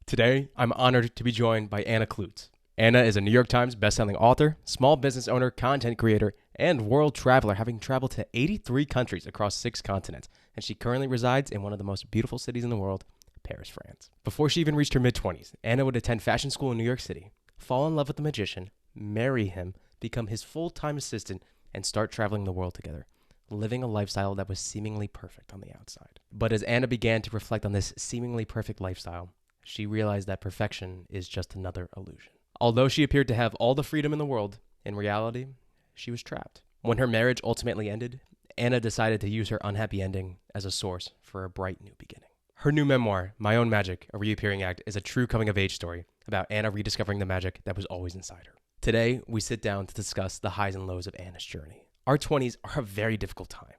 Today, I'm honored to be joined by Anna Kloots. Anna is a New York Times bestselling author, small business owner, content creator, and world traveler, having traveled to 83 countries across 6 continents, and she currently resides in one of the most beautiful cities in the world, Paris, France. Before she even reached her mid-20s, Anna would attend fashion school in New York City, fall in love with the magician, marry him, become his full-time assistant, and start traveling the world together, living a lifestyle that was seemingly perfect on the outside. But as Anna began to reflect on this seemingly perfect lifestyle, she realized that perfection is just another illusion. Although she appeared to have all the freedom in the world, in reality, she was trapped. When her marriage ultimately ended, Anna decided to use her unhappy ending as a source for a bright new beginning. Her new memoir, My Own Magic, A Reappearing Act, is a true coming-of-age story about Anna rediscovering the magic that was always inside her. Today, we sit down to discuss the highs and lows of Anna's journey. Our 20s are a very difficult time,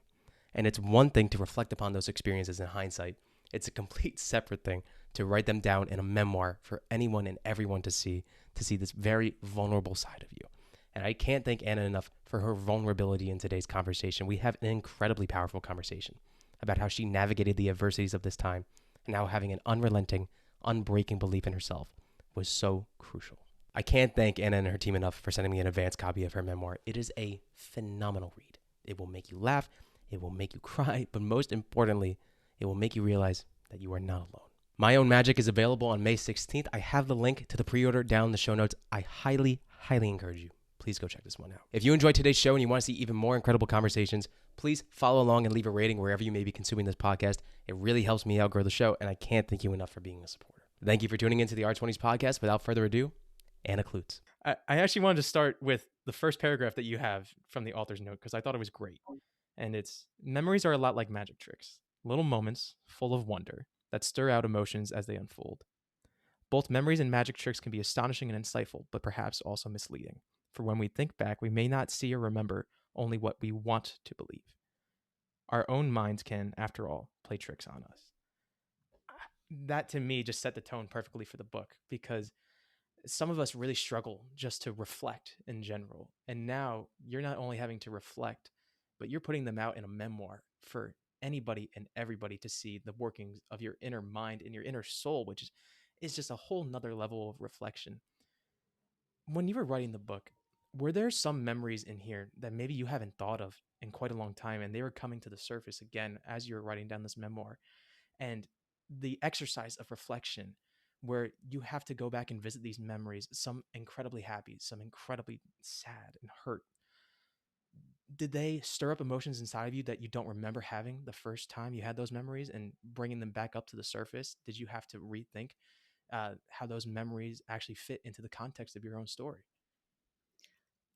and it's one thing to reflect upon those experiences in hindsight. It's a complete separate thing to write them down in a memoir for anyone and everyone to see this very vulnerable side of you. And I can't thank Anna enough for her vulnerability in today's conversation. We have an incredibly powerful conversation about how she navigated the adversities of this time and how having an unrelenting, unbreaking belief in herself was so crucial. I can't thank Anna and her team enough for sending me an advance copy of her memoir. It is a phenomenal read. It will make you laugh, it will make you cry, but most importantly, it will make you realize that you are not alone. My Own Magic is available on May 16th. I have the link to the pre-order down in the show notes. I highly, highly encourage you. Please go check this one out. If you enjoyed today's show and you want to see even more incredible conversations, please follow along and leave a rating wherever you may be consuming this podcast. It really helps me outgrow the show, and I can't thank you enough for being a supporter. Thank you for tuning into the R20s podcast. Without further ado, Anna Kloots. I actually wanted to start with the first paragraph that you have from the author's note because I thought it was great. And it's, memories are a lot like magic tricks, little moments full of wonder that stir out emotions as they unfold. Both memories and magic tricks can be astonishing and insightful, but perhaps also misleading. For when we think back, we may not see or remember only what we want to believe. Our own minds can, after all, play tricks on us. That to me just set the tone perfectly for the book because some of us really struggle just to reflect in general. And now you're not only having to reflect, but you're putting them out in a memoir for anybody and everybody to see the workings of your inner mind and your inner soul, which is just a whole nother level of reflection. When you were writing the book, were there some memories in here that maybe you haven't thought of in quite a long time and they were coming to the surface again as you were writing down this memoir? And the exercise of reflection where you have to go back and visit these memories, some incredibly happy, some incredibly sad and hurt. Did they stir up emotions inside of you that you don't remember having the first time you had those memories and bringing them back up to the surface? Did you have to rethink how those memories actually fit into the context of your own story?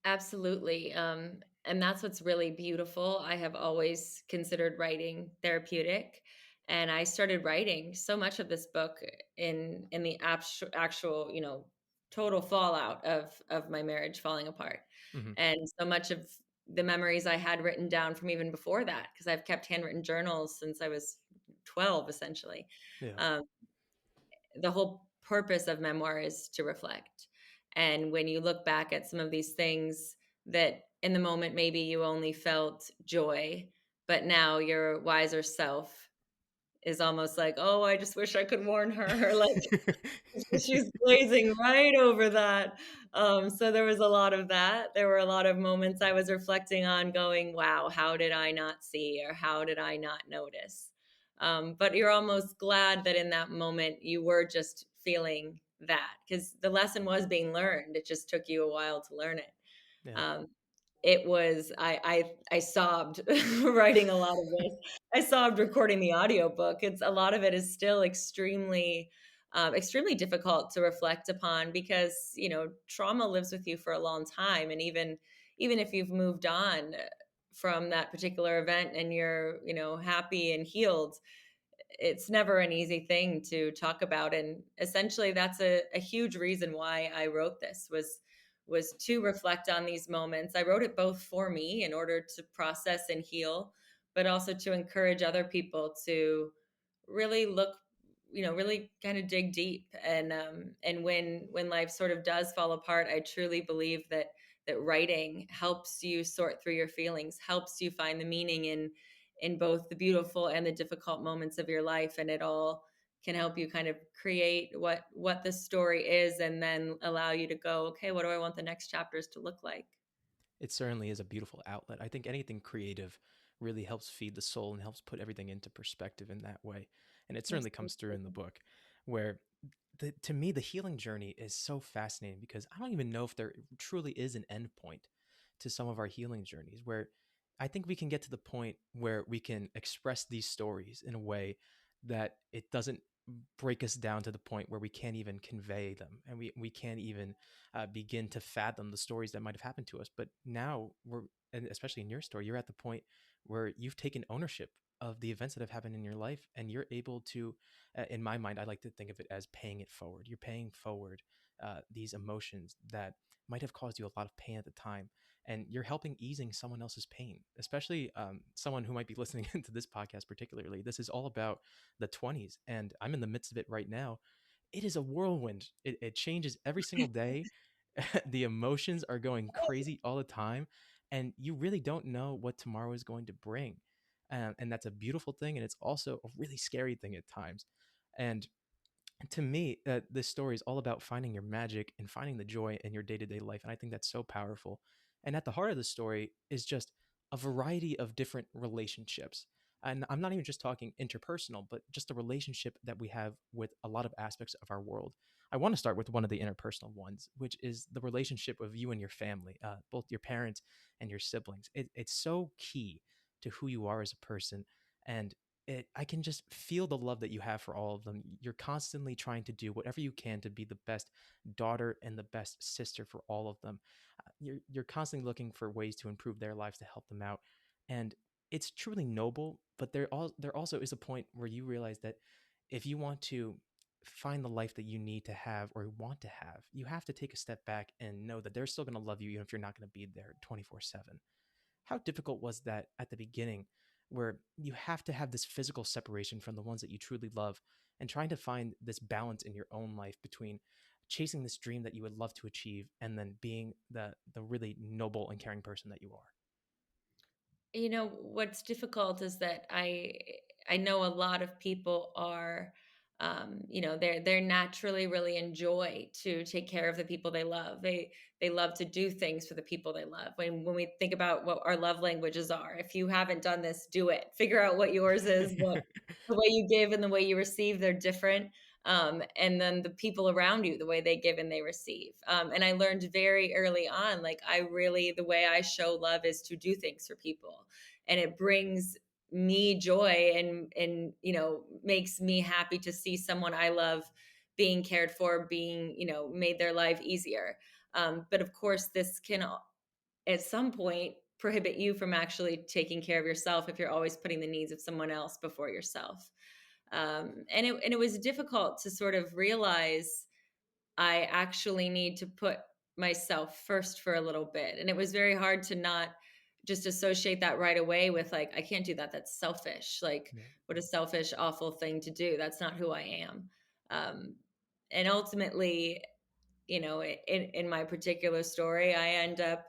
Absolutely. And that's what's really beautiful. I have always considered writing therapeutic. And I started writing so much of this book in the actual, total fallout of my marriage falling apart. Mm-hmm. And so much of the memories I had written down from even before that, because I've kept handwritten journals since I was 12, essentially. Yeah. Um, the whole purpose of memoir is to reflect. And when you look back at some of these things that in the moment maybe you only felt joy, but now your wiser self is almost like, oh, I just wish I could warn her. Like she's glazing right over that. So there was a lot of that. There were a lot of moments I was reflecting on going, wow, how did I not see or how did I not notice? But you're almost glad that in that moment you were just feeling that because the lesson was being learned. It just took you a while to learn it. Yeah. Um, it was I sobbed writing a lot of this. I sobbed recording the audiobook. It's a lot of it is still extremely difficult to reflect upon because trauma lives with you for a long time, and even if you've moved on from that particular event and you're happy and healed, it's never an easy thing to talk about. And essentially that's a huge reason why I wrote this was to reflect on these moments. I wrote it both for me in order to process and heal, but also to encourage other people to really look, really kind of dig deep. And when life sort of does fall apart, I truly believe that writing helps you sort through your feelings, helps you find the meaning in both the beautiful and the difficult moments of your life. And it all can help you kind of create what the story is, and then allow you to go, okay, what do I want the next chapters to look like? It certainly is a beautiful outlet. I think anything creative really helps feed the soul and helps put everything into perspective in that way. And it certainly comes through in the book, where to me, the healing journey is so fascinating because I don't even know if there truly is an end point to some of our healing journeys, where I think we can get to the point where we can express these stories in a way that it doesn't break us down to the point where we can't even convey them, and we can't even begin to fathom the stories that might have happened to us. But now we're, and especially in your story, you're at the point where you've taken ownership of the events that have happened in your life, and you're able to, in my mind, I like to think of it as paying it forward. You're paying forward these emotions that might have caused you a lot of pain at the time, and you're helping easing someone else's pain, especially someone who might be listening to this podcast particularly. This is all about the 20s, and I'm in the midst of it right now. It is a whirlwind. It changes every single day. The emotions are going crazy all the time, and you really don't know what tomorrow is going to bring. And that's a beautiful thing, and it's also a really scary thing at times. And to me, this story is all about finding your magic and finding the joy in your day-to-day life, and I think that's so powerful. And at the heart of the story is just a variety of different relationships, and I'm not even just talking interpersonal, but just the relationship that we have with a lot of aspects of our world. I want to start with one of the interpersonal ones, which is the relationship of you and your family, both your parents and your siblings. It's so key to who you are as a person, and I can just feel the love that you have for all of them. You're constantly trying to do whatever you can to be the best daughter and the best sister for all of them. You're constantly looking for ways to improve their lives, to help them out, and it's truly noble. But there also is a point where you realize that if you want to find the life that you need to have or want to have, you have to take a step back and know that they're still going to love you even if you're not going to be there 24/7. How difficult was that at the beginning, where you have to have this physical separation from the ones that you truly love and trying to find this balance in your own life between chasing this dream that you would love to achieve and then being the really noble and caring person that you are? What's difficult is that I know a lot of people are, they're naturally really enjoy to take care of the people they love. They love to do things for the people they love. When we think about what our love languages are, if you haven't done this, do it. Figure out what yours is. What the way you give and the way you receive, they're different. And then the people around you, the way they give and they receive. And I learned very early on, like the way I show love is to do things for people, and it brings me joy, and makes me happy to see someone I love being cared for, being made their life easier. But of course, this can at some point prohibit you from actually taking care of yourself if you're always putting the needs of someone else before yourself. And it was difficult to sort of realize I actually need to put myself first for a little bit. And it was very hard to not just associate that right away with, like, I can't do that. That's selfish. Like, Yeah. what a selfish, awful thing to do. That's not who I am. And ultimately, in my particular story, I end up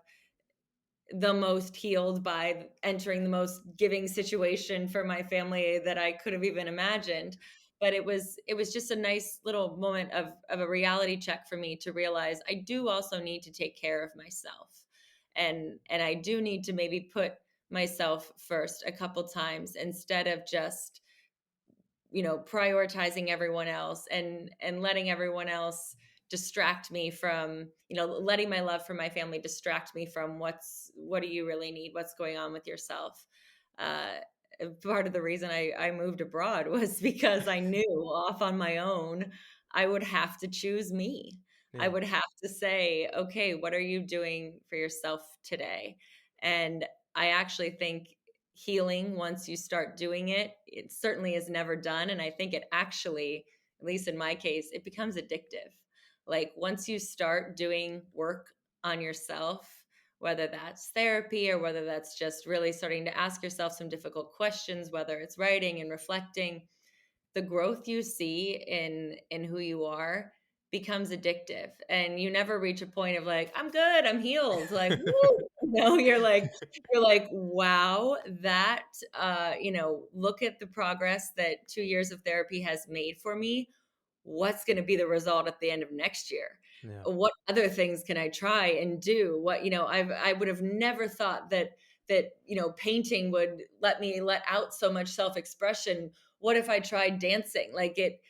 the most healed by entering the most giving situation for my family that I could have even imagined. But it was just a nice little moment of a reality check for me to realize I do also need to take care of myself. And I do need to maybe put myself first a couple times instead of just prioritizing everyone else and letting everyone else distract me from, letting my love for my family distract me from what do you really need, what's going on with yourself. Part of the reason I moved abroad was because I knew off on my own I would have to choose me. I Yeah. would have to say, okay, what are you doing for yourself today? And I actually think healing, once you start doing it certainly is never done. And I think it actually, at least in my case, it becomes addictive. Like, once you start doing work on yourself, whether that's therapy or whether that's just really starting to ask yourself some difficult questions, whether it's writing and reflecting, the growth you see in who you are becomes addictive, and you never reach a point of like, I'm good, I'm healed, like, woo. you're like, wow, that, look at the progress that 2 years of therapy has made for me. What's going to be the result at the end of next year? Yeah. What other things can I try and do? I would have never thought that painting would let me let out so much self-expression. What if I tried dancing? Like it,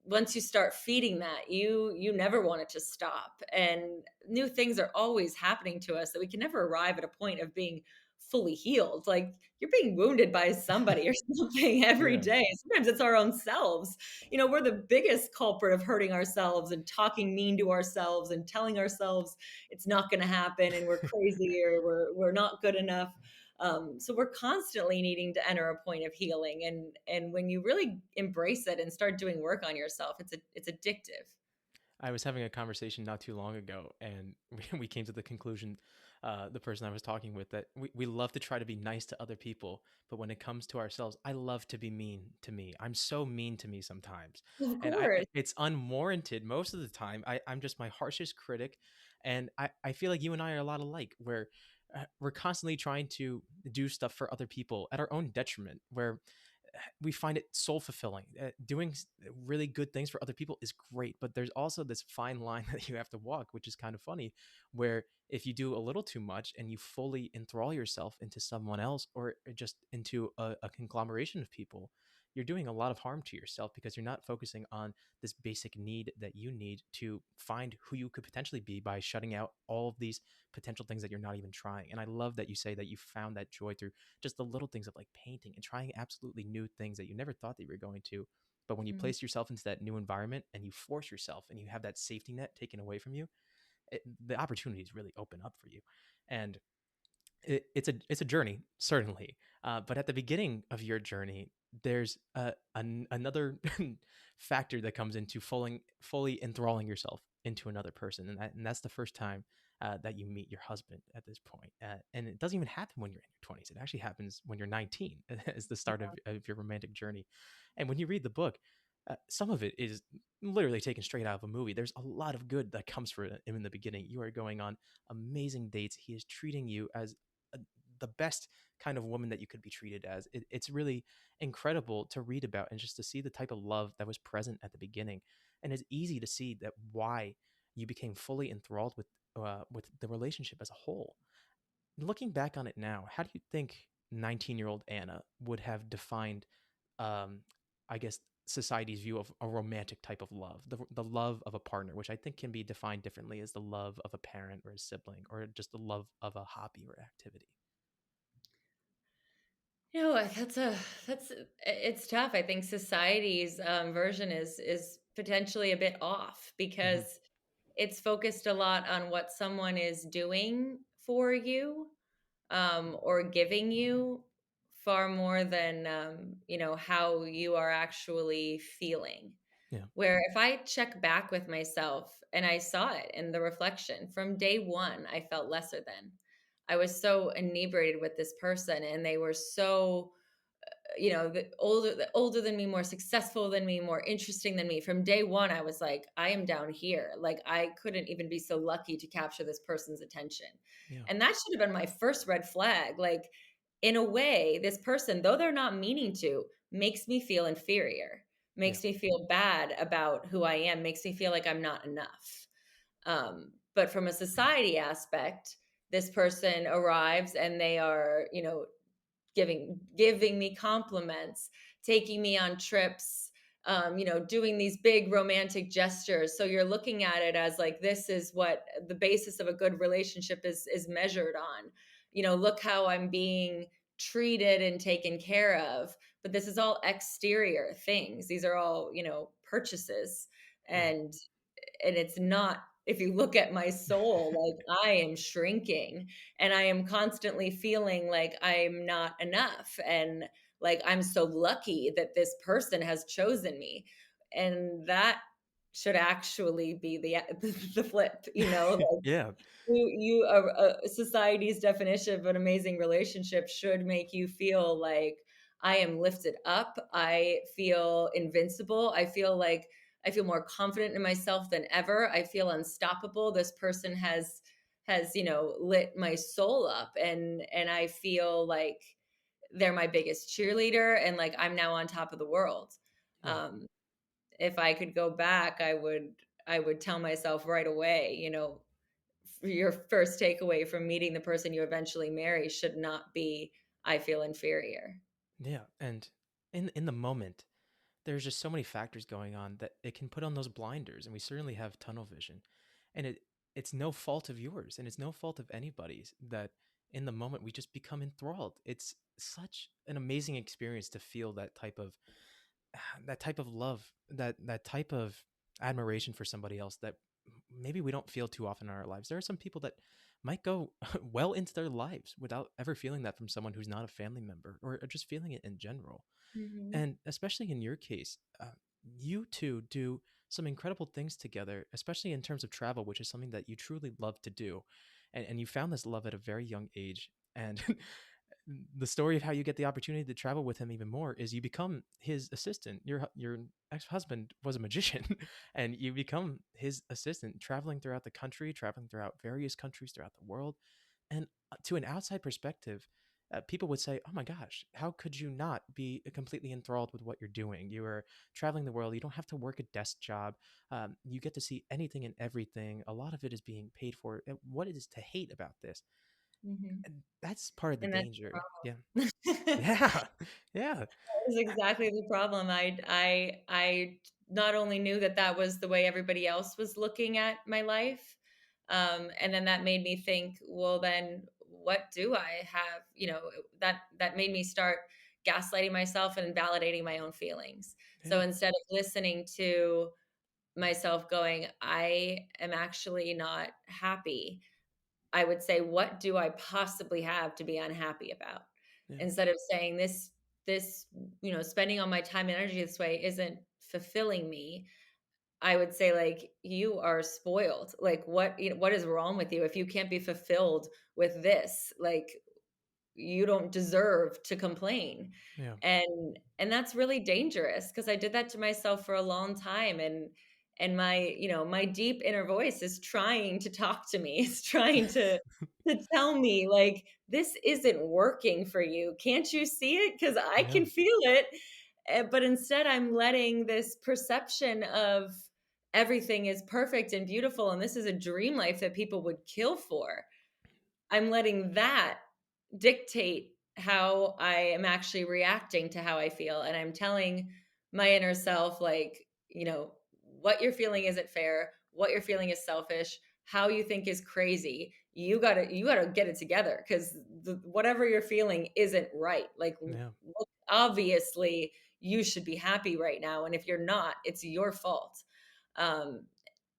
once you start feeding that, you never want it to stop. And new things are always happening to us that we can never arrive at a point of being fully healed. Like you're being wounded by somebody or something every Yeah. day. Sometimes it's our own selves. We're the biggest culprit of hurting ourselves and talking mean to ourselves and telling ourselves it's not going to happen and we're crazy or we're not good enough. So we're constantly needing to enter a point of healing, and when you really embrace it and start doing work on yourself, it's addictive. I was having a conversation not too long ago, and we came to the conclusion, the person I was talking with, that we love to try to be nice to other people, but when it comes to ourselves, I love to be mean to me. I'm so mean to me sometimes, Of and course. it's unwarranted most of the time. I'm just my harshest critic, and I feel like you and I are a lot alike, where we're constantly trying to do stuff for other people at our own detriment, where we find it soul fulfilling. Doing really good things for other people is great, but there's also this fine line that you have to walk, which is kind of funny, where if you do a little too much and you fully enthrall yourself into someone else or just into a conglomeration of people, you're doing a lot of harm to yourself because you're not focusing on this basic need that you need to find who you could potentially be by shutting out all of these potential things that you're not even trying. And I love that you say that you found that joy through just the little things of like painting and trying absolutely new things that you never thought that you were going to. But when you Mhm. place yourself into that new environment and you force yourself and you have that safety net taken away from you, the opportunities really open up for you. And it's a journey, certainly. But at the beginning of your journey, there's another factor that comes into fully enthralling yourself into another person, and that's the first time that you meet your husband at this point. And it doesn't even happen when you're in your 20s. It actually happens when you're 19 as the start of your romantic journey. And when you read the book, some of it is literally taken straight out of a movie. There's a lot of good that comes for him in the beginning. You are going on amazing dates. He is treating you as a, the best kind of woman that you could be treated as. It's really incredible to read about and just to see the type of love that was present at the beginning. And it's easy to see that why you became fully enthralled with the relationship as a whole. Looking back on it now, how do you think 19-year-old Anna would have defined, um, I guess, society's view of a romantic type of love, the love of a partner, which I think can be defined differently as the love of a parent or a sibling, or just the love of a hobby or activity? That's it's tough. I think society's version is potentially a bit off Hmm. because it's focused a lot on what someone is doing for you, or giving you, far more than how you are actually feeling. Yeah. Where if I check back with myself and I saw it in the reflection from day one, I felt lesser than. I was so inebriated with this person, and they were so the older than me, more successful than me, more interesting than me. From day one, I was like, I am down here. Like I couldn't even be so lucky to capture this person's attention. Yeah. And that should have been my first red flag. Like, in a way, this person, though they're not meaning to, makes me feel inferior, Yeah. makes me feel bad about who I am, makes me feel like I'm not enough. But from a society aspect, this person arrives and they are, giving me compliments, taking me on trips, doing these big romantic gestures. So you're looking at it as like, this is what the basis of a good relationship is measured on. Look how I'm being treated and taken care of. But this is all exterior things. These are all, purchases. Yeah. And it's not, if you look at my soul, like I am shrinking and I am constantly feeling like I'm not enough, and like I'm so lucky that this person has chosen me. And that should actually be the the flip, like Yeah. society's definition of an amazing relationship should make you feel like I am lifted up. I feel invincible. I feel more confident in myself than ever. I feel unstoppable. This person has has, lit my soul up, and I feel like they're my biggest cheerleader, and like I'm now on top of the world. Yeah. Um, if I could go back, I would tell myself right away, your first takeaway from meeting the person you eventually marry should not be, I feel inferior. Yeah. And in the moment, there's just so many factors going on that it can put on those blinders, and we certainly have tunnel vision. And it's no fault of yours, and it's no fault of anybody's, that in the moment we just become enthralled. It's such an amazing experience to feel that type of that type of love, that type of admiration for somebody else that maybe we don't feel too often in our lives. There are some people that might go well into their lives without ever feeling that from someone who's not a family member, or just feeling it in general. Mhm. And especially in your case, you two do some incredible things together, especially in terms of travel, which is something that you truly love to do. And you found this love at a very young age. And the story of how you get the opportunity to travel with him even more is you become his assistant. Your ex-husband was a magician, and you become his assistant, traveling throughout the country, traveling throughout various countries throughout the world. And to an outside perspective, people would say, "Oh my gosh, how could you not be completely enthralled with what you're doing? You are traveling the world. You don't have to work a desk job. You get to see anything and everything. A lot of it is being paid for. What is to hate about this?" Mhm. And that's part of the And that's danger. Yeah, the problem. yeah, yeah, Was exactly the problem. I not only knew that that was the way everybody else was looking at my life, and then that made me think, well, then what do I have? That made me start gaslighting myself and validating my own feelings. So yeah, instead of listening to myself going, I am actually not happy, I would say, what do I possibly have to be unhappy about? yeah, Instead of saying this, spending all my time and energy this way isn't fulfilling me. I would say, like, you are spoiled. Like, what is wrong with you if you can't be fulfilled with this? Like, you don't deserve to complain. yeah, And that's really dangerous, because I did that to myself for a long time, and my deep inner voice is trying to talk to me. It's trying to tell me, like, this isn't working for you. Can't you see it? Because I yeah, can feel it. But instead I'm letting this perception of everything is perfect and beautiful and this is a dream life that people would kill for. I'm letting that dictate how I am actually reacting to how I feel. And I'm telling my inner self, like, what you're feeling isn't fair. What you're feeling is selfish. How you think is crazy. You gotta get it together, because whatever you're feeling isn't right. Like, yeah, look, obviously you should be happy right now. And if you're not, it's your fault. Um,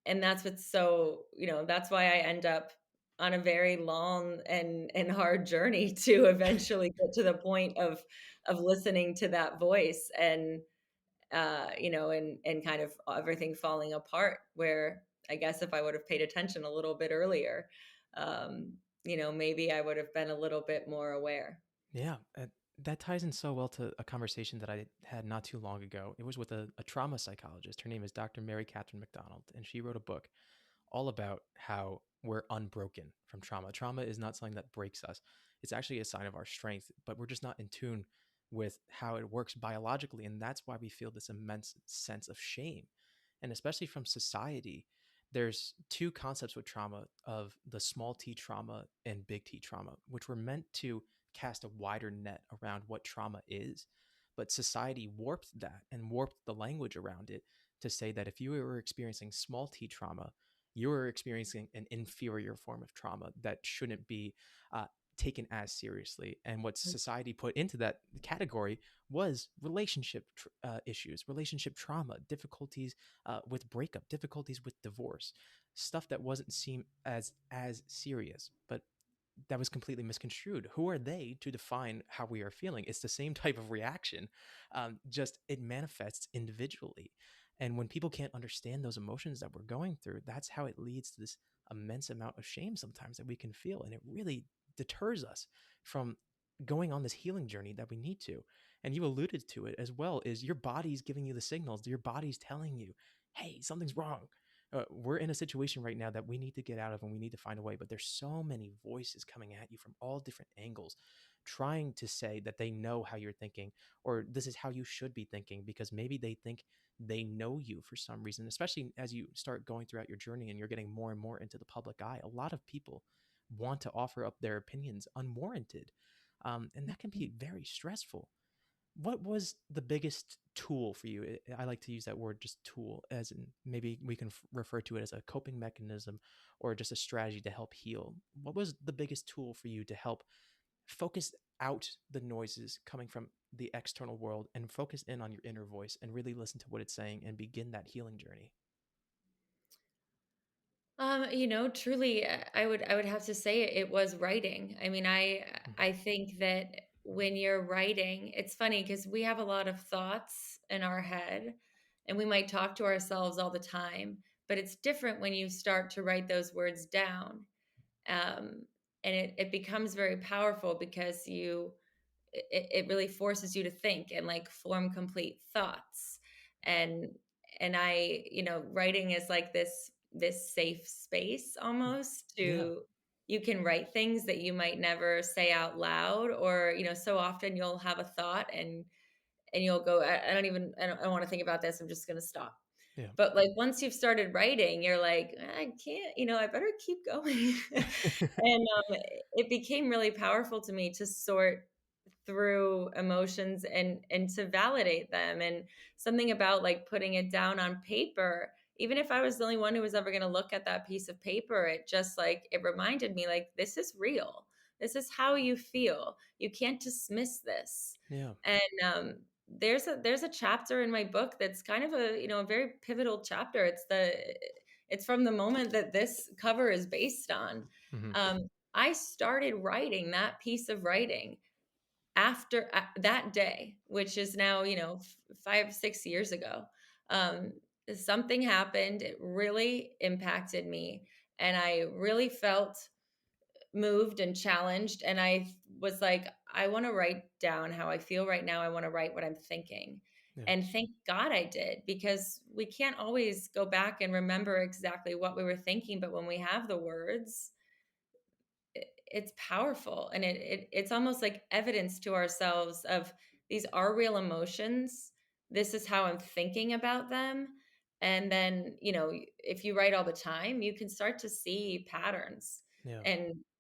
and that's what's so, that's why I end up on a very long and hard journey to eventually get to the point of listening to that voice, and kind of everything falling apart, where I guess if I would have paid attention a little bit earlier, um maybe I would have been a little bit more aware. yeah. That ties in so well to a conversation that I had not too long ago. It was with a trauma psychologist. Her name is Dr. Mary Catherine McDonald, and she wrote a book all about how we're unbroken from trauma. Trauma is not something that breaks us. It's actually a sign of our strength, but we're just not in tune with how it works biologically. And that's why we feel this immense sense of shame. And especially from society, there's two concepts with trauma, of the small t trauma and big T trauma, which were meant to cast a wider net around what trauma is. But society warped that and warped the language around it to say that if you were experiencing small t trauma, you are experiencing an inferior form of trauma that shouldn't be uh, taken as seriously. And what society put into that category was relationship issues, relationship trauma, difficulties with breakup, difficulties with divorce, stuff that wasn't seen as serious, but that was completely misconstrued. Who are they to define how we are feeling? It's the same type of reaction, just it manifests individually. And when people can't understand those emotions that we're going through, that's how it leads to this immense amount of shame sometimes that we can feel. And it really deters us from going on this healing journey that we need to. And you alluded to it as well, is your body's giving you the signals. Your body's telling you, hey, something's wrong. we're in a situation right now that we need to get out of and we need to find a way, but there's so many voices coming at you from all different angles trying to say that they know how you're thinking or this is how you should be thinking because maybe they think they know you for some reason, especially as you start going throughout your journey and you're getting more and more into the public eye. A lot of people want to offer up their opinions unwarranted, and that can be very stressful. What was the biggest tool for you? I like to use that word, just tool, as in maybe we can refer to it as a coping mechanism or just a strategy to help heal. What was the biggest tool for you to help focus out the noises coming from the external world and focus in on your inner voice and really listen to what it's saying and begin that healing journey? Truly, I would have to say it was writing. I mean, Mhm. I think that when you're writing, it's funny because we have a lot of thoughts in our head, and we might talk to ourselves all the time. But it's different when you start to write those words down, um, and it becomes very powerful because it really forces you to think and like form complete thoughts. And and writing is like this safe space almost Yeah. to, you can write things that you might never say out loud, or so often you'll have a thought and you'll go, I don't want to think about this, I'm just going to stop. Yeah. But like once you've started writing, you're like, I can't, I better keep going. And it became really powerful to me to sort through emotions and to validate them. And something about like putting it down on paper, even if I was the only one who was ever going to look at that piece of paper, it just like it reminded me like, this is real, this is how you feel, you can't dismiss this. Yeah. And there's a chapter in my book that's kind of a very pivotal chapter. It's from the moment that this cover is based on. Hmm. I started writing that piece of writing after that day, which is now 5-6 years ago. um, Something happened, it really impacted me, and I really felt moved and challenged, and I was like, I want to write down how I feel right now, I want to write what I'm thinking. Yeah. And thank God I did, because we can't always go back and remember exactly what we were thinking, but when we have the words, it's powerful, and it's almost like evidence to ourselves of, these are real emotions, this is how I'm thinking about them. And then if you write all the time, you can start to see patterns, Yeah.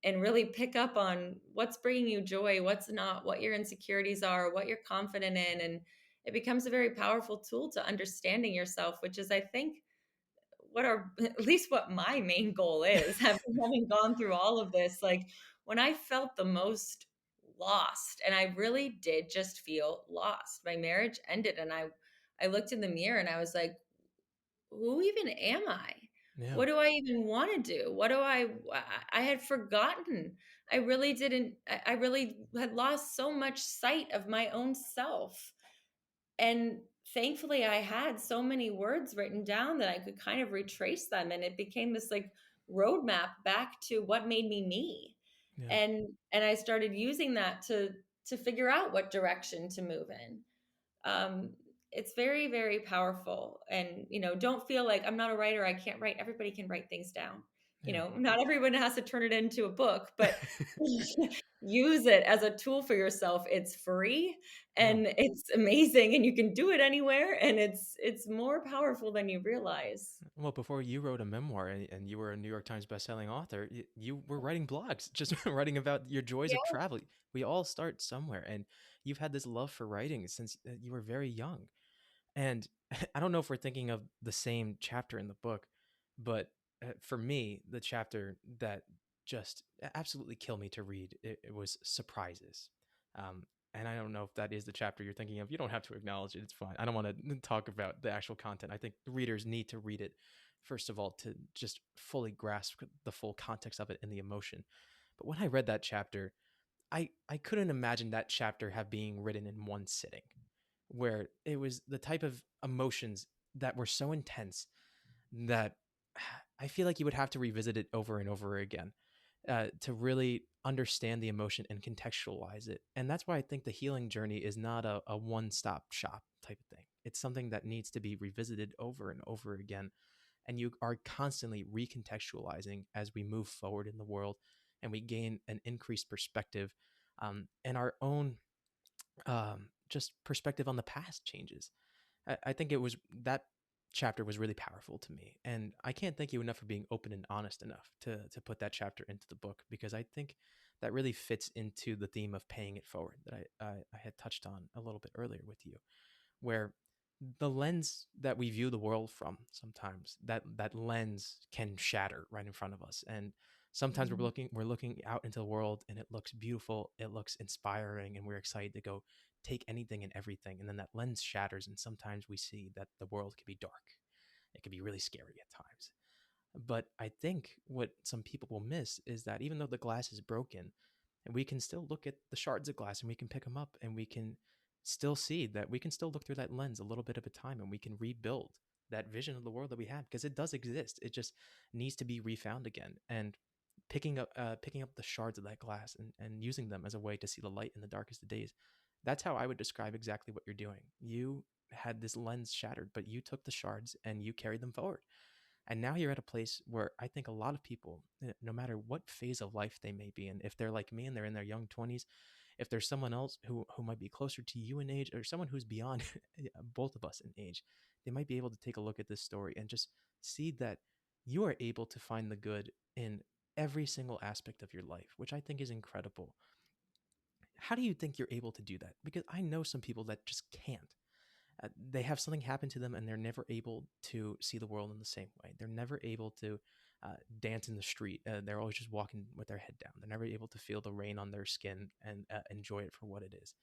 and really pick up on what's bringing you joy, what's not, what your insecurities are, what you're confident in. And it becomes a very powerful tool to understanding yourself, which is, I think, what are at least what my main goal is, having gone through all of this. Like, when I felt the most lost, and I really did just feel lost, my marriage ended, and I looked in the mirror and I was like, who even am I? Yeah. What do I even want to do? What do I had forgotten. I really didn't, I really had lost so much sight of my own self. And thankfully, I had so many words written down that I could kind of retrace them. And it became this like roadmap back to what made me me. Yeah. And I started using that to figure out what direction to move in. um, it's very, very powerful. And don't feel like, I'm not a writer, I can't write. Everybody can write things down. Yeah. Not everyone has to turn it into a book, but use it as a tool for yourself. It's free Yeah. and it's amazing, and you can do it anywhere, and it's more powerful than you realize. Well, before you wrote a memoir and you were a New York Times bestselling author, you were writing blogs, just writing about your joys of Yeah. travel. We all start somewhere, and you've had this love for writing since you were very young. And I don't know if we're thinking of the same chapter in the book, but for me, the chapter that just absolutely killed me to read, it was surprises. Um, and I don't know if that is the chapter you're thinking of. You don't have to acknowledge it. It's fine. I don't want to talk about the actual content. I think readers need to read it, first of all, to just fully grasp the full context of it and the emotion. But when I read that chapter, I couldn't imagine that chapter have being written in one sitting, where it was the type of emotions that were so intense that I feel like you would have to revisit it over and over again to really understand the emotion and contextualize it. And that's why I think the healing journey is not a one stop shop type of thing. It's something that needs to be revisited over and over again and you are constantly recontextualizing as we move forward in the world and we gain an increased perspective, and our own just perspective on the past changes. I think it was that chapter was really powerful to me, and I can't thank you enough for being open and honest enough to put that chapter into the book, because I think that really fits into the theme of paying it forward that I had touched on a little bit earlier with you, where the lens that we view the world from, sometimes that lens can shatter right in front of us, and sometimes Mhm. we're looking out into the world and it looks beautiful, it looks inspiring, and we're excited to go take anything and everything, and then that lens shatters, and sometimes we see that the world can be dark, it can be really scary at times. But I think what some people will miss is that even though the glass is broken, and we can still look at the shards of glass and we can pick them up, and we can still see that we can still look through that lens a little bit at a time, and we can rebuild that vision of the world that we have, because it does exist. It just needs to be refound again. And picking up the shards of that glass and using them as a way to see the light in the darkest of days. That's how I would describe exactly what you're doing. You had this lens shattered, but you took the shards and you carried them forward. And now you're at a place where I think a lot of people, no matter what phase of life they may be in, if they're like me and they're in their young 20s, if there's someone else who might be closer to you in age, or someone who's beyond both of us in age, they might be able to take a look at this story and just see that you are able to find the good in every single aspect of your life, which I think is incredible. How do you think you're able to do that? Because I know some people that just can't. They have something happen to them and they're never able to see the world in the same way. They're never able to dance in the street. They're always just walking with their head down. They're never able to feel the rain on their skin and enjoy it for what it is.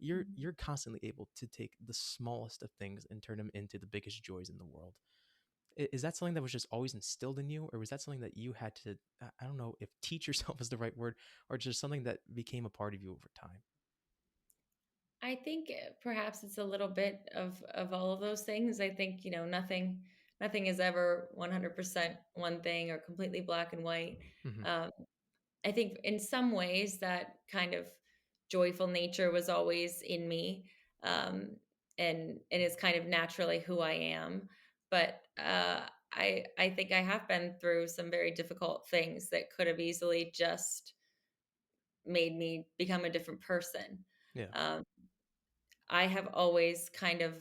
You're constantly able to take the smallest of things and turn them into the biggest joys in the world. Is that something that was just always instilled in you, or was that something that you had to, I don't know if teach yourself is the right word, or just something that became a part of you over time? I think perhaps it's a little bit of all of those things. I think, nothing is ever 100% one thing or completely black and white. Hmm. Um, I think in some ways that kind of joyful nature was always in me, um, and is kind of naturally who I am. But I think I have been through some very difficult things that could have easily just made me become a different person. Yeah. Um, I have always kind of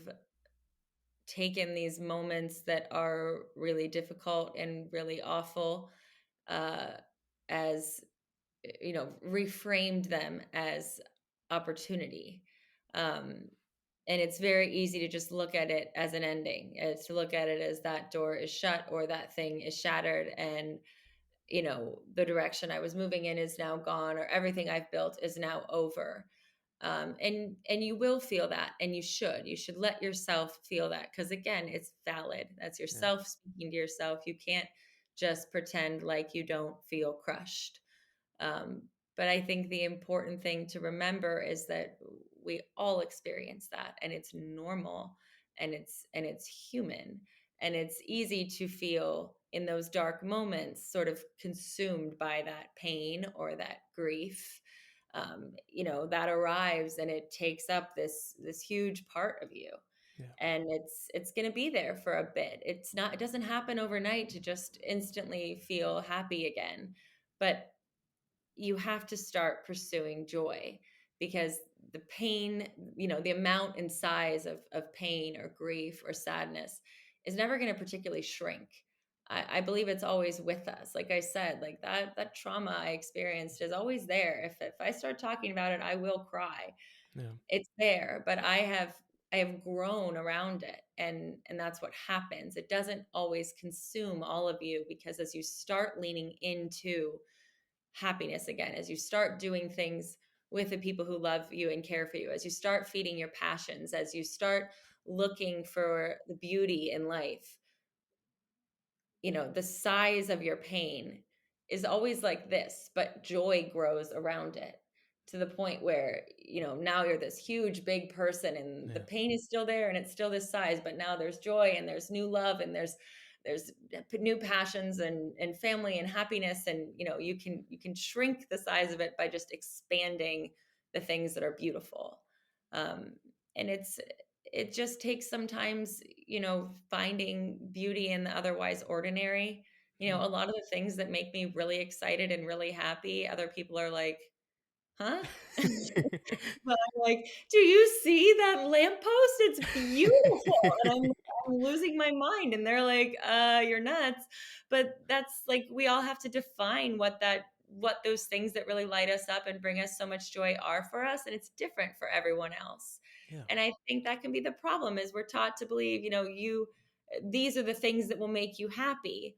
taken these moments that are really difficult and really awful, uh, as reframed them as opportunity. Um, and it's very easy to just look at it as an ending, to look at it as that door is shut or that thing is shattered, and the direction I was moving in is now gone, or everything I've built is now over. And you will feel that, and you should let yourself feel that, because again, it's valid. That's Yeah. yourself speaking to yourself. You can't just pretend like you don't feel crushed. um, but I think the important thing to remember is that we all experience that, and it's normal, and it's human, and it's easy to feel in those dark moments sort of consumed by that pain or that grief, that arrives, and it takes up this huge part of you, Yeah. and it's going to be there for a bit. It doesn't happen overnight to just instantly feel happy again, but you have to start pursuing joy, because the pain, the amount and size of pain or grief or sadness is never going to particularly shrink. I believe it's always with us. Like I said, like that trauma I experienced is always there. If I start talking about it, I will cry. Yeah. It's there, but I have grown around it, and that's what happens. It doesn't always consume all of you, because as you start leaning into happiness again, as you start doing things with the people who love you and care for you, as you start feeding your passions, as you start looking for the beauty in life, the size of your pain is always like this, but joy grows around it, to the point where, now you're this huge, big person, and the Yeah. pain is still there and it's still this size, but now there's joy and there's new love and there's new passions and family and happiness. And, you can shrink the size of it by just expanding the things that are beautiful. Um, and it just takes sometimes, finding beauty in the otherwise ordinary. A lot of the things that make me really excited and really happy, other people are like, huh? But I'm like, "Do you see that lamppost? It's beautiful." And I'm losing my mind, and they're like, you're nuts." But that's like, we all have to define what those things that really light us up and bring us so much joy are for us, and it's different for everyone else. Yeah. And I think that can be the problem, is we're taught to believe, these are the things that will make you happy.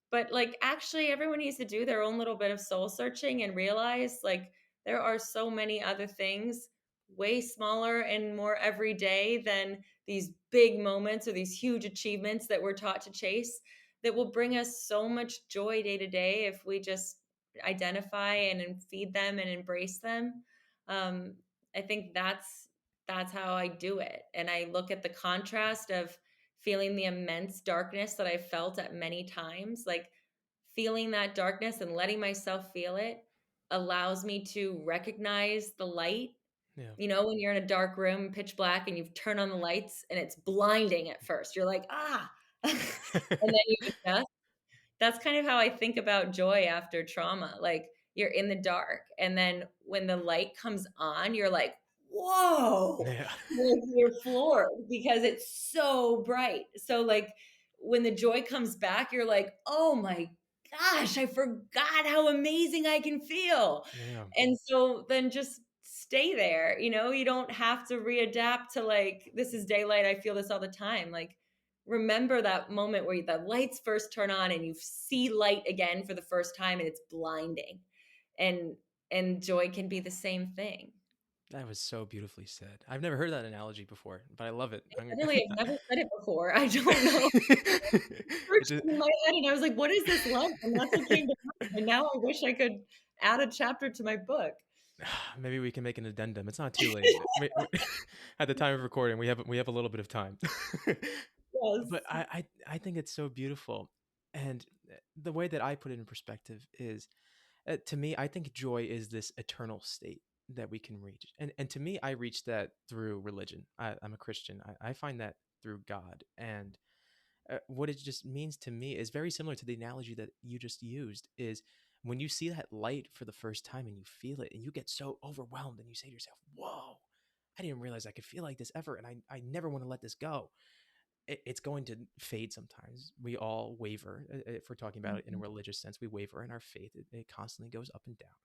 But like, actually, everyone needs to do their own little bit of soul searching and realize, like, there are so many other things way smaller and more everyday than these big moments or these huge achievements that we're taught to chase, that will bring us so much joy day to day if we just identify and feed them and embrace them. um, I think that's how I do it, and I look at the contrast of feeling the immense darkness that I felt at many times. Like, feeling that darkness and letting myself feel it allows me to recognize the light. Yeah. When you're in a dark room, pitch black, and you've turned on the lights and it's blinding at first, you're like, ah. And then you adjust. That's kind of how I think about joy after trauma. Like, you're in the dark, and then when the light comes on, you're like, whoa, Yeah. like, you're floored because it's so bright. So like, when the joy comes back, you're like, oh my gosh, I forgot how amazing I can feel. Yeah. And so then just stay there. You don't have to readapt to, like, this is daylight, I feel this all the time. Like, remember that moment where the lights first turn on and you see light again for the first time, and it's blinding. And joy can be the same thing. That was so beautifully said. I've never heard that analogy before, but I love it. Literally, I've never said it before. I don't know. It's First just, in my head, and I was like, what is this like? And that's what came to mind. And now I wish I could add a chapter to my book. maybe we can make an addendum. It's not too late. At the time of recording, we have a little bit of time. Yes. But I think it's so beautiful, and the way that I put it in perspective is, to me, I think joy is this eternal state that we can reach, and to me, I reached that through religion. I'm a Christian. I find that through God, and what it just means to me is very similar to the analogy that you just used. Is when you see that light for the first time and you feel it, and you get so overwhelmed, and you say to yourself, "Whoa, I didn't realize I could feel like this ever, and I never want to let this go." It's going to fade sometimes. We all waver. If we're talking about it in a Mhm. religious sense, we waver in our faith. It constantly goes up and down.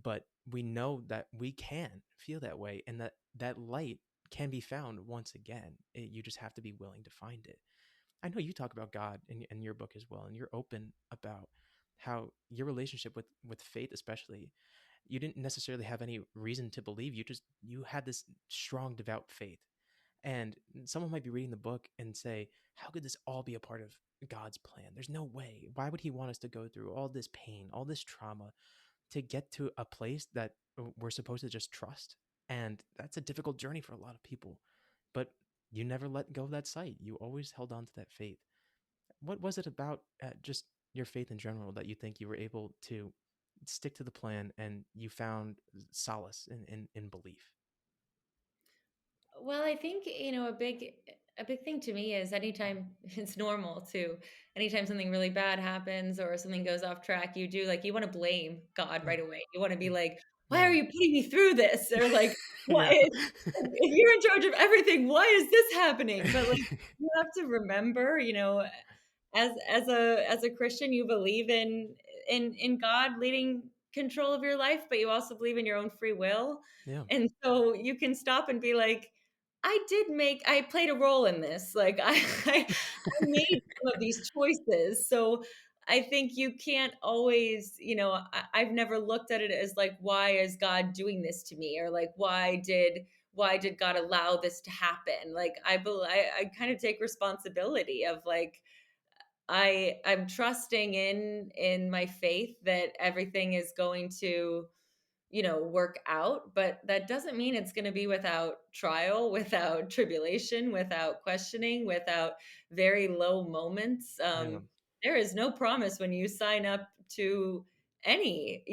But we know that we can feel that way, and that light can be found once again. You just have to be willing to find it. I know you talk about God in your book as well, and you're open about how your relationship with faith, especially, you didn't necessarily have any reason to believe. You had this strong, devout faith, and someone might be reading the book and say, how could this all be a part of God's plan? There's no way. Why would he want us to go through all this pain, all this trauma to get to a place that we're supposed to just trust? And that's a difficult journey for a lot of people. But you never let go of that sight. You always held on to that faith. What was it about just your faith in general that you think you were able to stick to the plan and you found solace in belief? Well, I think, a big thing to me is, anytime it's normal to, anytime something really bad happens or something goes off track, you want to blame God Yeah. right away. You want to be Mm. like, why are Yeah. you putting me through this? Or like, what Yeah. if you're in charge of everything, why is this happening? But like, you have to remember, as a Christian, you believe in God leading control of your life, but you also believe in your own free will. Yeah. And so you can stop and be like, I played a role in this. Like, I made some of these choices. So I think you can't always, I've never looked at it as like, why is God doing this to me? Or like, why did God allow this to happen? Like, I kind of take responsibility of, like, I'm trusting in my faith that everything is going to, work out, but that doesn't mean it's going to be without trial, without tribulation, without questioning, without very low moments. Yeah. There is no promise when you sign up to any,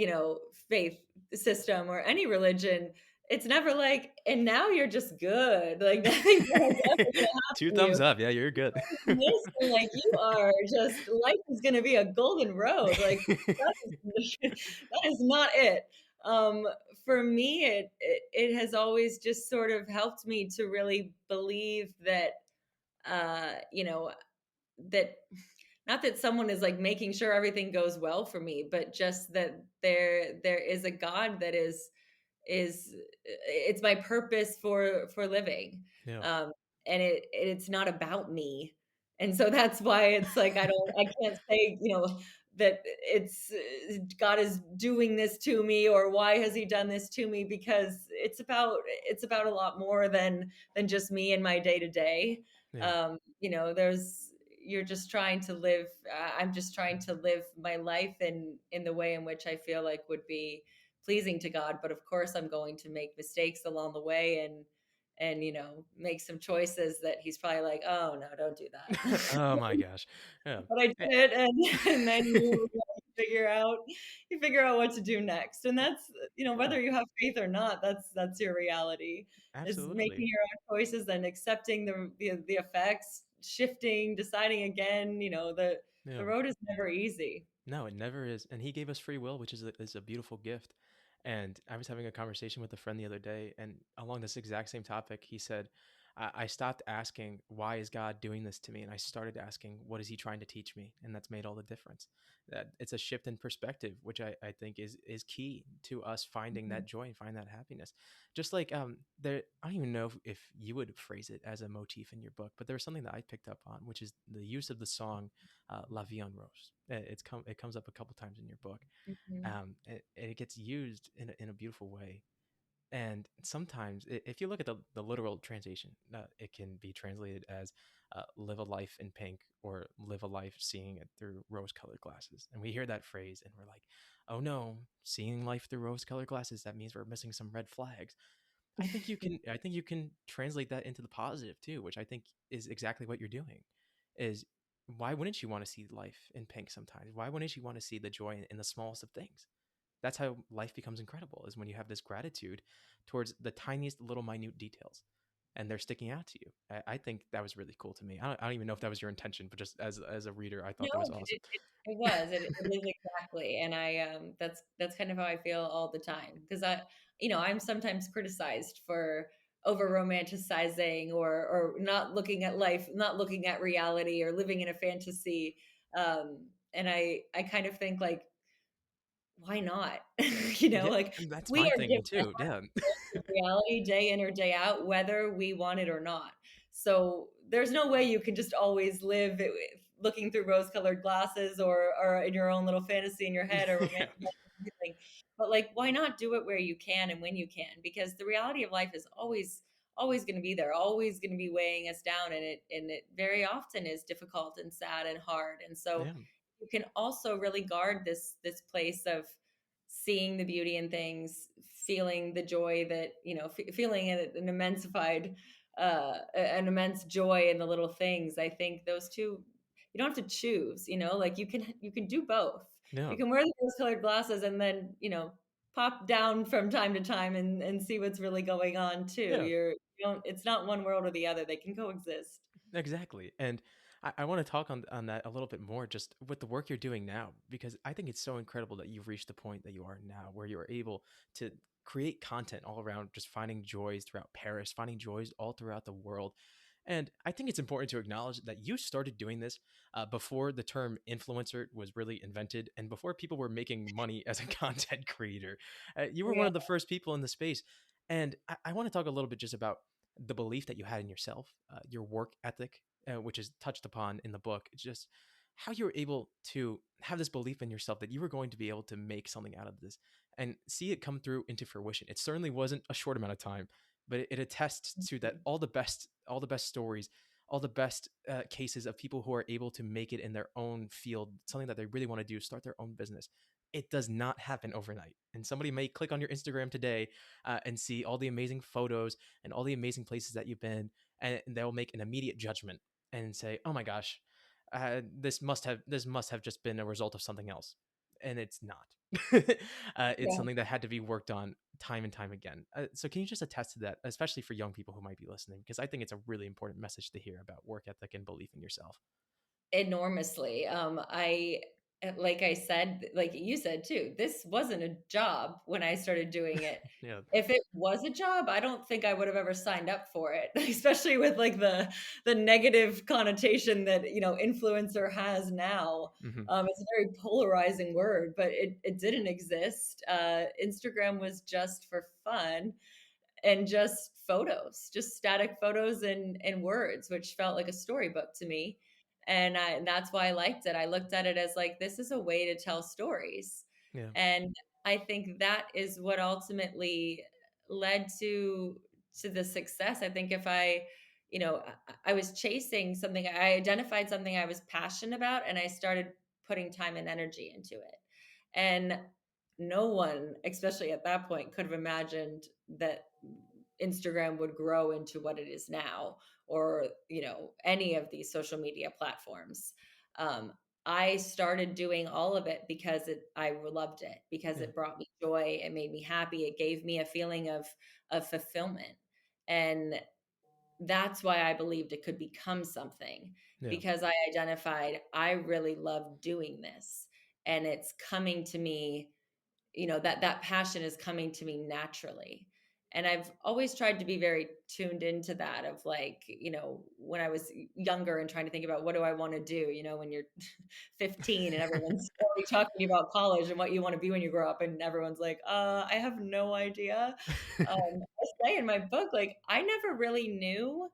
faith system or any religion. it's never like, and now you're just good. Like nothing bad is ever gonna happen Two to you. thumbs up. Yeah, you're good. Amazing, like you are just, life is gonna be a golden road. Like that is that is not it. Um, for me, it has always just sort of helped me to really believe that you know, that not that someone is like making sure everything goes well for me, but just that there is a God that is it's my purpose for living. Yeah. Um, and it's not about me. And so that's why it's like I can't say, that it's God is doing this to me, or why has he done this to me, because it's about a lot more than just me and my day to day. Yeah. There's you're just trying to live I'm just trying to live my life in the way in which I feel like would be pleasing to God. But of course, I'm going to make mistakes along the way, and make some choices that he's probably like, oh no, don't do that. Oh my gosh. Yeah. But I did Eh, it, and then you figure out what to do next. And that's, Yeah. whether you have faith or not, that's your reality, is making Absolutely. your own choices and accepting the effects, shifting, deciding again. The Yeah. road is never easy. No, it never is. And he gave us free will, which is a beautiful gift. And I was having a conversation with a friend the other day, and along this exact same topic, he said, I stopped asking, why is God doing this to me? And I started asking, what is he trying to teach me? And that's made all the difference. That it's a shift in perspective, which I think is key to us finding Mhm. that joy and find that happiness. Just like there, I don't even know if you would phrase it as a motif in your book, but there was something that I picked up on, which is the use of the song "La Vie en Rose." It comes up a couple times in your book. Mhm. It gets used in a beautiful way. And sometimes, if you look at the literal translation, it can be translated as live a life in pink or live a life seeing it through rose colored glasses. And we hear that phrase and we're like, oh no, seeing life through rose colored glasses, that means we're missing some red flags. I think you can translate that into the positive too, which I think is exactly what you're doing. Is why wouldn't you want to see life in pink sometimes? Why wouldn't you want to see the joy in the smallest of things? That's how life becomes incredible, is when you have this gratitude towards the tiniest little minute details and they're sticking out to you. I think that was really cool to me. I don't even know if that was your intention, but just as a reader, I No, thought that was awesome. it was. It is exactly, and that's kind of how I feel all the time, because I'm sometimes criticized for over romanticizing, or not looking at life, not looking at reality, or living in a fantasy. And I kind of think like, why not? Yeah, Like and that's we my are thinking given too. Yeah. reality day in or day out, whether we want it or not. So there's no way you can just always live looking through rose-colored glasses, or in your own little fantasy in your head, or Yeah. romanticizing everything. But like, why not do it where you can and when you can? Because the reality of life is always going to be there, always going to be weighing us down, and it very often is difficult and sad and hard. And so Yeah. you can also really guard this place of seeing the beauty in things, feeling the joy that, feeling an immense joy in the little things. I think those two, you don't have to choose, like you can do both. You No. can wear the rose colored glasses, and then, pop down from time to time, and see what's really going on too. Yeah. You don't, it's not one world or the other. They can coexist. Exactly. And I want to talk on that a little bit more just with the work you're doing now, because I think it's so incredible that you've reached the point that you are now, where you're able to create content all around, just finding joys throughout Paris, finding joys all throughout the world. And I think it's important to acknowledge that you started doing this before the term influencer was really invented and before people were making money as a content creator. You were one Yeah. of the first people in the space. And I want to talk a little bit just about the belief that you had in yourself, your work ethic, which is touched upon in the book. It's just how you were able to have this belief in yourself that you were going to be able to make something out of this and see it come through into fruition. It certainly wasn't a short amount of time, but it attests to that all the best stories, all the best cases of people who are able to make it in their own field, something that they really want to do, start their own business. It does not happen overnight. And somebody may click on your Instagram today and see all the amazing photos and all the amazing places that you've been, and they'll make an immediate judgment and say, "Oh my gosh, this must have just been a result of something else." and it's not. It's Yeah. something that had to be worked on time and time again. So can you just attest to that, especially for young people who might be listening? Because I think it's a really important message to hear about work ethic and belief in yourself. Enormously. Like I said, like you said too, this wasn't a job when I started doing it. Yeah. If it was a job, I don't think I would have ever signed up for it, especially with like the negative connotation that, you know, influencer has now. Hmm. It's a very polarizing word, but it didn't exist. Instagram was just for fun and just photos, just static photos and words, which felt like a storybook to me. And that's why I liked it. I looked at it as like, this is a way to tell stories. Yeah. And I think that is what ultimately led to the success. I think if I, you know, I was chasing something, I identified something I was passionate about, and I started putting time and energy into it. And no one, especially at that point, could have imagined that Instagram would grow into what it is now, or, you know, any of these social media platforms. Um, I started doing all of it because I loved it, because Yeah. it brought me joy. It made me happy. It gave me a feeling of fulfillment. And that's why I believed it could become something, Yeah. because I identified I really love doing this, and it's coming to me, you know, that passion is coming to me naturally. And I've always tried to be very tuned into that, of like, you know, when I was younger and trying to think about what do I want to do, you know, when you're 15 and everyone's already talking to you about college and what you want to be when you grow up, and everyone's like, I have no idea. I say in my book, like, I never really knew,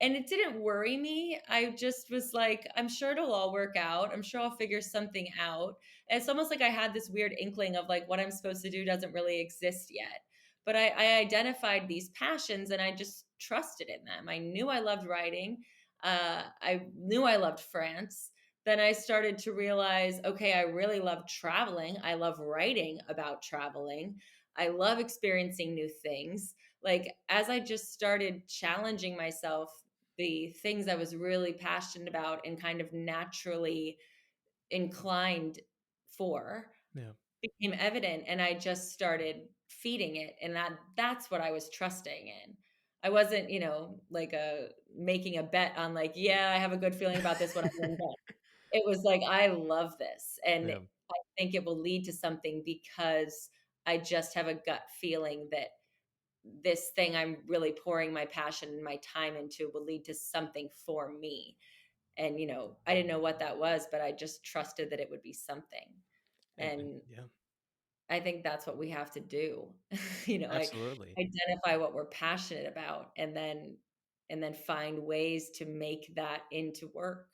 and it didn't worry me. I just was like, I'm sure it'll all work out. I'm sure I'll figure something out. And it's almost like I had this weird inkling of like, what I'm supposed to do doesn't really exist yet. But I identified these passions and I just trusted in them. I knew I loved writing. I knew I loved France. Then I started to realize, okay, I really love traveling. I love writing about traveling. I love experiencing new things. Like, as I just started challenging myself, the things I was really passionate about and kind of naturally inclined for Yeah. became evident, and I just started feeding it, and that's what I was trusting in. I wasn't, you know, like a making a bet on like, yeah, I have a good feeling about this when I'm done. It was like, I love this, and Yeah. I think it will lead to something, because I just have a gut feeling that this thing I'm really pouring my passion and my time into will lead to something for me. And, you know, I didn't know what that was, but I just trusted that it would be something. And And yeah, I think that's what we have to do. You know, like, absolutely. identify what we're passionate about, and then find ways to make that into work.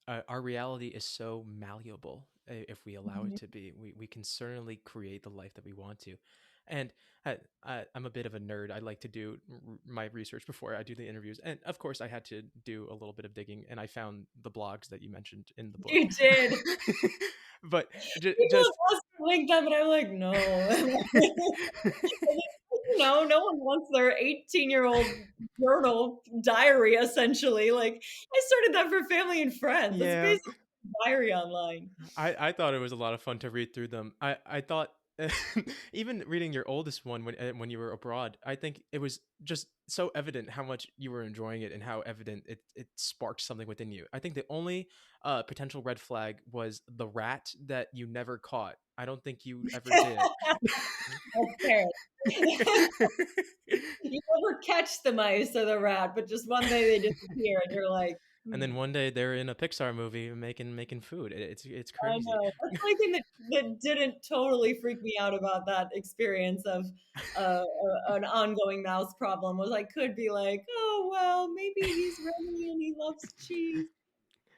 Our reality is so malleable, if we allow it Mhm. to be. We can certainly create the life that we want to. And I'm a bit of a nerd. I like to do my research before I do the interviews. And of course, I had to do a little bit of digging, and I found the blogs that you mentioned in the book. You did. But People just have asked to link them, and I'm like, no. You know, no one wants their 18-year-old journal diary, essentially. Like, I started that for family and friends. That's yeah, basically a diary online. I thought it was a lot of fun to read through them. I thought even reading your oldest one when you were abroad, I think it was just so evident how much you were enjoying it and how evident it sparked something within you. I think the only potential red flag was the rat that you never caught. I don't think you ever did. That's fair. You never catch the mice or the rat, but just one day they disappear, and you're like, And hmm. then one day they're in a Pixar movie making food. It's I crazy. know. That's the only thing that didn't totally freak me out about that experience of an ongoing mouse problem, was I could be like, oh, well, maybe he's Remy and he loves cheese.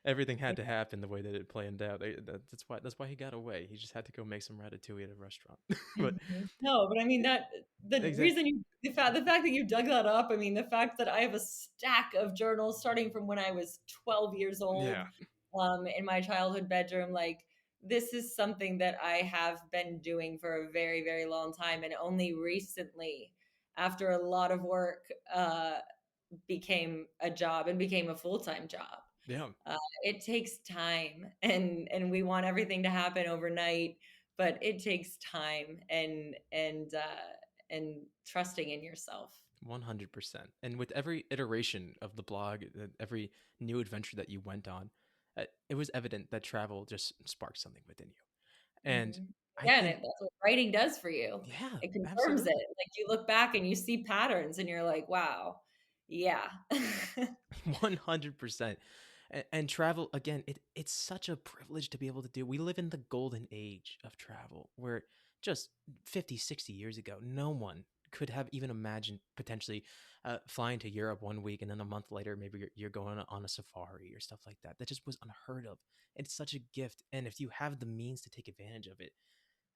Everything had Yeah. to happen the way that it planned out. That's why he got away. He just had to go make some ratatouille at a restaurant. But Mhm. No, but I mean that the exactly, reason you the fact that you dug that up, I mean the fact that I have a stack of journals starting from when I was 12 years yeah, old, in my childhood bedroom, like, this is something that I have been doing for a very, very long time, and only recently, after a lot of work, became a job and became a full-time job. Yeah. It takes time, and we want everything to happen overnight, but it takes time and trusting in yourself. 100%. And with every iteration of the blog, every new adventure that you went on, it was evident that travel just sparked something within you. And Mhm. I Again, think, that's what writing does for you. yeah, It confirms it. absolutely. Like, you look back and you see patterns and you're like, "Wow, yeah." 100%. And travel, again, it's such a privilege to be able to do. We live in the golden age of travel where just 50, 60 years ago, no one could have even imagined potentially flying to Europe one week and then a month later, maybe you're going on a safari or stuff like that. That just was unheard of. It's such a gift. And if you have the means to take advantage of it,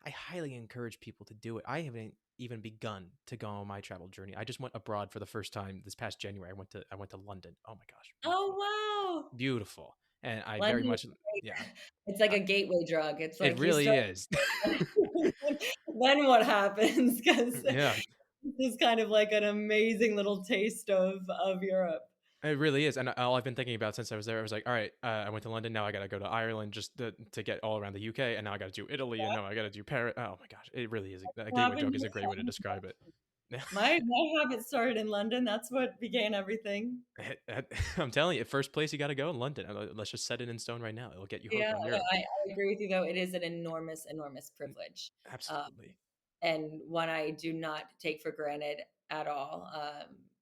I highly encourage people to do it. I haven't even begun to go on my travel journey. I just went abroad for the first time this past January. I went to London. Oh my gosh, beautiful, Oh, wow. beautiful. And I very London is much, great. yeah, It's like uh, a gateway drug. It's it like you really start is. then what happens? 'Cause Yeah, this is kind of like an amazing little taste of Europe. it really is. And all I've been thinking about since I was there, I was like, all right, I went to London. Now I got to go to Ireland just to get all around the UK, and now I got to do Italy, and now I got to do Paris. Oh my gosh, it really is. A gateway Having drug is a great way to describe it. my habit started in London. That's what began everything. I'm telling you, first place you got to go in London. Let's just set it in stone right now. It'll get you hooked Yeah, on no, Europe. I agree with you though. It is an enormous, enormous privilege. Um, Absolutely. and one I do not take for granted at all,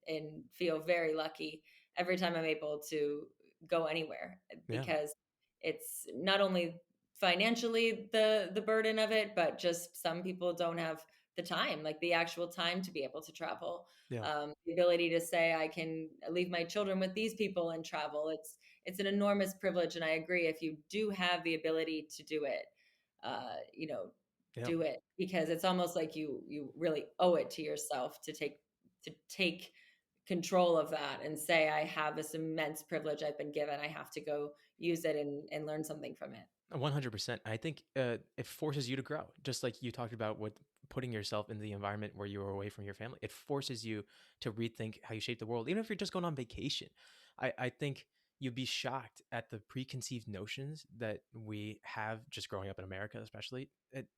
and feel very lucky every time I'm able to go anywhere, Yeah. because it's not only financially the burden of it, but just some people don't have the time, like the actual time to be able to travel. Yeah. The ability to say I can leave my children with these people and travel. It's an enormous privilege, and I agree. If you do have the ability to do it, you know, Yeah. do it, because it's almost like you really owe it to yourself to take control of that and say, I have this immense privilege I've been given. I have to go use it and learn something from it. 100%. I think it forces you to grow, just like you talked about with putting yourself in the environment where you were away from your family. It forces you to rethink how you shape the world, even if you're just going on vacation. I think you'd be shocked at the preconceived notions that we have just growing up in America, especially.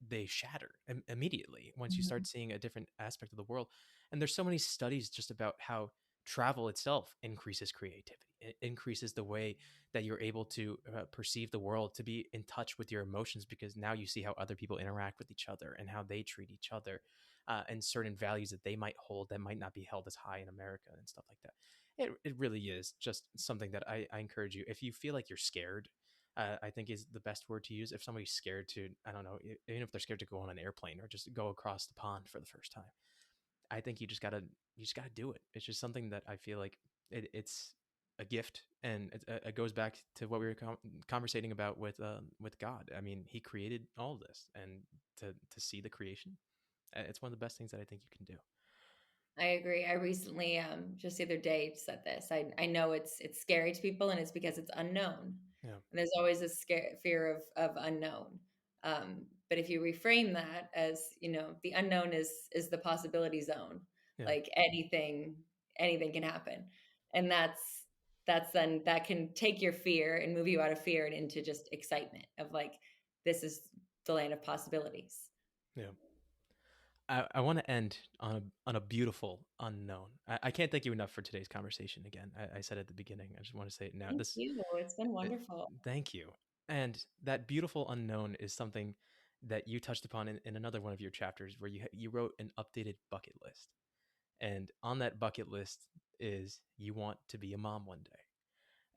They shatter immediately once you Mhm. start seeing a different aspect of the world. And there's so many studies just about how travel itself increases creativity. It increases the way that you're able to perceive the world, to be in touch with your emotions, because now you see how other people interact with each other and how they treat each other, and certain values that they might hold that might not be held as high in America and stuff like that. It really is just something that I encourage you. If you feel like you're scared, I think is the best word to use. If somebody's scared to, I don't know, even if they're scared to go on an airplane or just go across the pond for the first time, I think you just gotta do it. It's just something that I feel like it's a gift, and it goes back to what we were conversating about with God. I mean, He created all of this, and to see the creation, it's one of the best things that I think you can do. I agree. I recently, just the other day, said this. I know it's scary to people, and it's because it's unknown. Yeah, And there's always a fear of unknown. But if you reframe that as, the unknown is the possibility zone. yeah, Like, anything can happen, and that's then that can take your fear and move you out of fear and into just excitement of, like, this is the land of possibilities. yeah. I want to end on a beautiful unknown. I can't thank you enough for today's conversation. Again, I said at the beginning. I just want to say it now. Thank This you. It's been Uh, wonderful. Thank you. And that beautiful unknown is something that you touched upon in another one of your chapters, where you wrote an updated bucket list. And on that bucket list is you want to be a mom one day.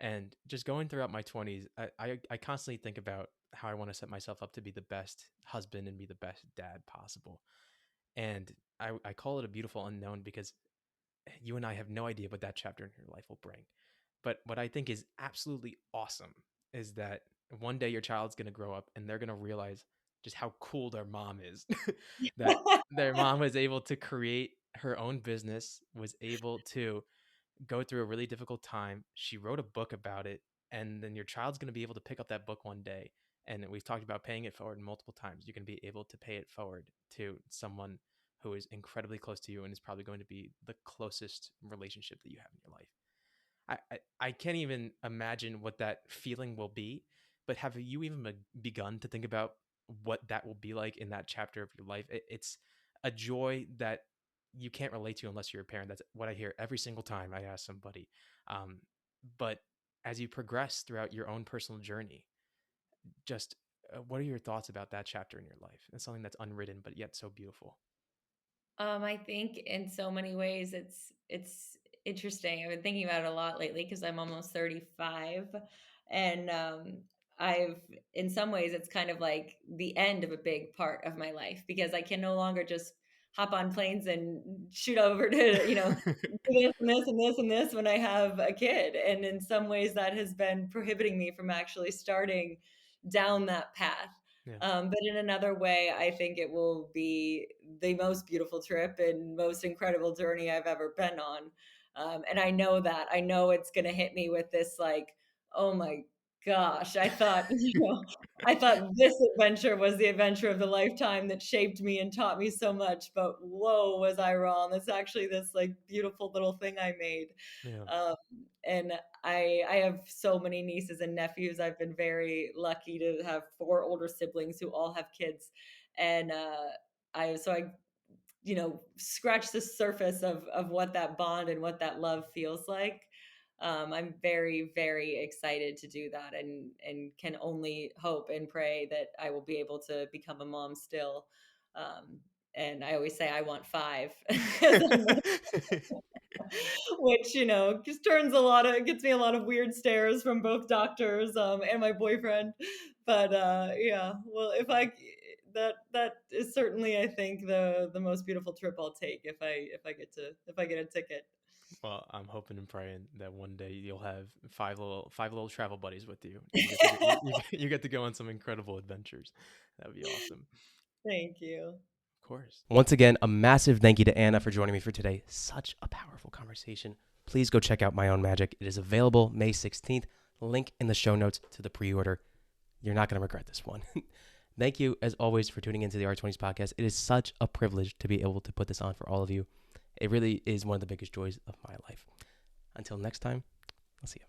And just going throughout my 20s, I constantly think about how I want to set myself up to be the best husband and be the best dad possible. And I call it a beautiful unknown because you and I have no idea what that chapter in your life will bring. But what I think is absolutely awesome is that one day your child's going to grow up and they're going to realize just how cool their mom is. That their mom was able to create her own business, was able to go through a really difficult time. She wrote a book about it. And then your child's going to be able to pick up that book one day. And we've talked about paying it forward multiple times. You're going to be able to pay it forward to someone who is incredibly close to you and is probably going to be the closest relationship that you have in your life. I can't even imagine what that feeling will be. But have you even begun to think about what that will be like in that chapter of your life? It's a joy that you can't relate to unless you're a parent. That's what I hear every single time I ask somebody. Um, but as you progress throughout your own personal journey, just what are your thoughts about that chapter in your life? It's something that's unwritten, but yet so beautiful. I think in so many ways it's interesting. I've been thinking about it a lot lately because I'm almost 35, and I've in some ways it's kind of like the end of a big part of my life because I can no longer just hop on planes and shoot over to do this and this and this and this when I have a kid, and in some ways that has been prohibiting me from actually starting down that path. Yeah. But in another way, I think it will be the most beautiful trip and most incredible journey I've ever been on. And I know that. I know it's going to hit me with this, like, oh my gosh, I thought, I thought this adventure was the adventure of the lifetime that shaped me and taught me so much. But whoa, was I wrong? It's actually this like beautiful little thing I made. Yeah. Um, and I have so many nieces and nephews. I've been very lucky to have four older siblings who all have kids, and I scratch the surface of what that bond and what that love feels like. I'm very very excited to do that, and can only hope and pray that I will be able to become a mom still. Um, and I always say I want five. Which just gets me a lot of weird stares from both doctors and my boyfriend. But yeah, well, that is certainly, I think, the most beautiful trip I'll take if I get a ticket. Well, I'm hoping and praying that one day you'll have five little travel buddies with you. You get to you get to go on some incredible adventures. That would be awesome. Thank you. Of course. Once again, a massive thank you to Anna for joining me for today. Such a powerful conversation. Please go check out My Own Magic. It is available May 16th. Link in the show notes to the pre-order. You're not going to regret this one. Thank you, as always, for tuning into the R20s podcast. It is such a privilege to be able to put this on for all of you. It really is one of the biggest joys of my life. Until next time, I'll see you.